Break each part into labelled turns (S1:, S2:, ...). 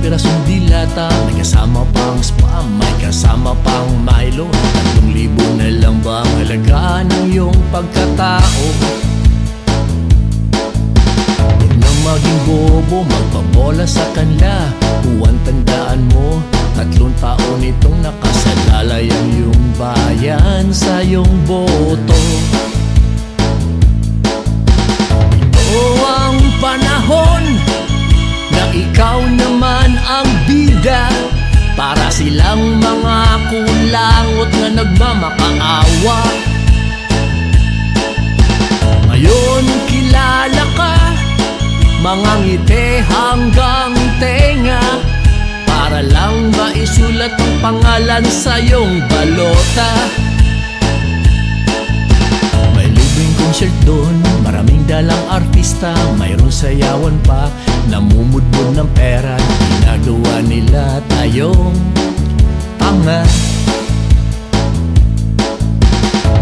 S1: pirasong dilata, may kasama pang spam, may kasama pang Milo. 3,000 na lang ba ang halaga ng iyong pagkatao? Huwag na maging bobo, magpabola sa kanila. Huwag tandaan mo, 3 taon itong nakasalalay ang iyong bayan sa iyong boto. Ito ang panahon na ikaw naman ang bida, para silang mga kulangot na nagmamakaawa. Ngayon kilala ka, mga ngiti hanggang tenga, para lang maisulat ang pangalan sa iyong balota. May libreng concert doon, maraming dalang artista, mayroon sayawan pa, namumudmod ng pera. Ginagawa nila tayong tanga.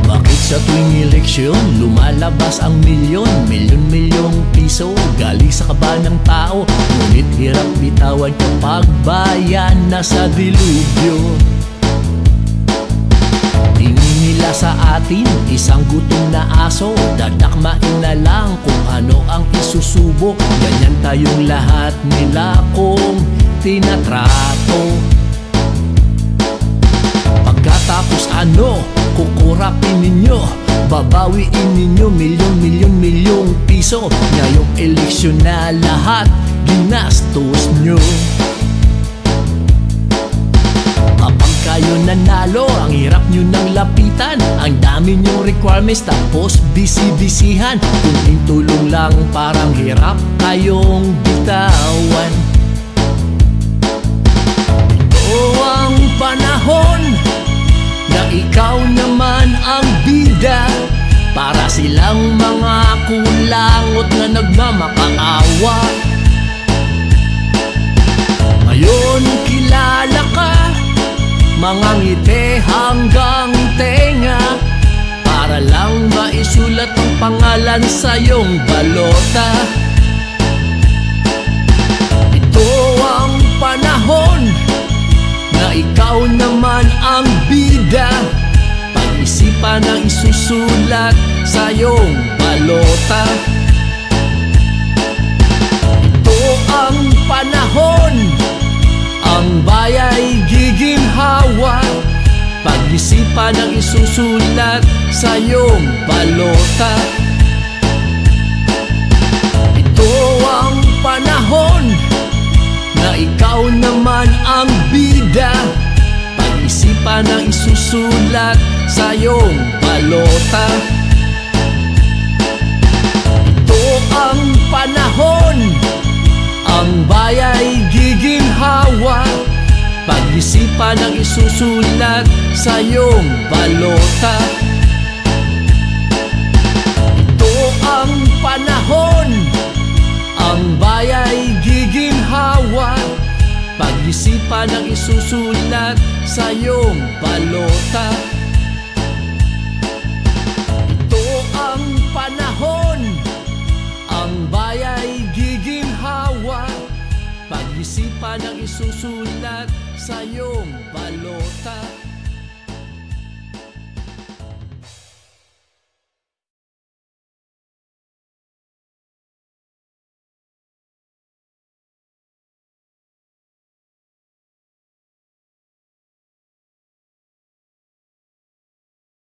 S1: Bakit sa tuwing eleksyon lumalabas ang milyon-milyong piso galing sa kaba ng tao, ngunit hirap bitawan kapag bayan na sa dilubyo? Tingin nila sa atin isang gutom na aso, dadakmain na lang kung ano ang isusubo. Ganyan tayong lahat nila kung tinatrato. Pagkatapos ano, kukurapin ninyo, babawiin ninyo milyong piso. Ngayong eleksyon na lahat ginastos nyo. Kapag kayo nanalo, ang hirap nyo nang lapitan, ang dami nyong requirements tapos bisi-bisihan. Kunting tulong lang parang hirap kayong bitawan. Ito ang panahon na ikaw naman ang bida, para silang mga kulangot na nagmamakaawa. Ngayon kilala ka, mga ngiti hanggang tenga, para lang maisulat ang pangalan sa iyong balota. Ito ang panahon na ikaw naman ang bida, pag-isipan ang isusulat sa iyong balota. Ito ang panahon, ang baya'y giginhawa, pag-isipan ang isusulat sa iyong balota. Ito ang panahon na ikaw naman ang bida, pag-isipan ang isusulat sa iyong balota. Ito ang panahon, ang baya'y giginhawa, pag-isipan ang isusulat sa iyong balota. Ito ang panahon, ang baya'y giginhawa, pag-isipan ang isusulat sa iyong balota. Ito ang panahon, ang baya'y giginhawa, pag-isipan ang isusulat sa iyong balota.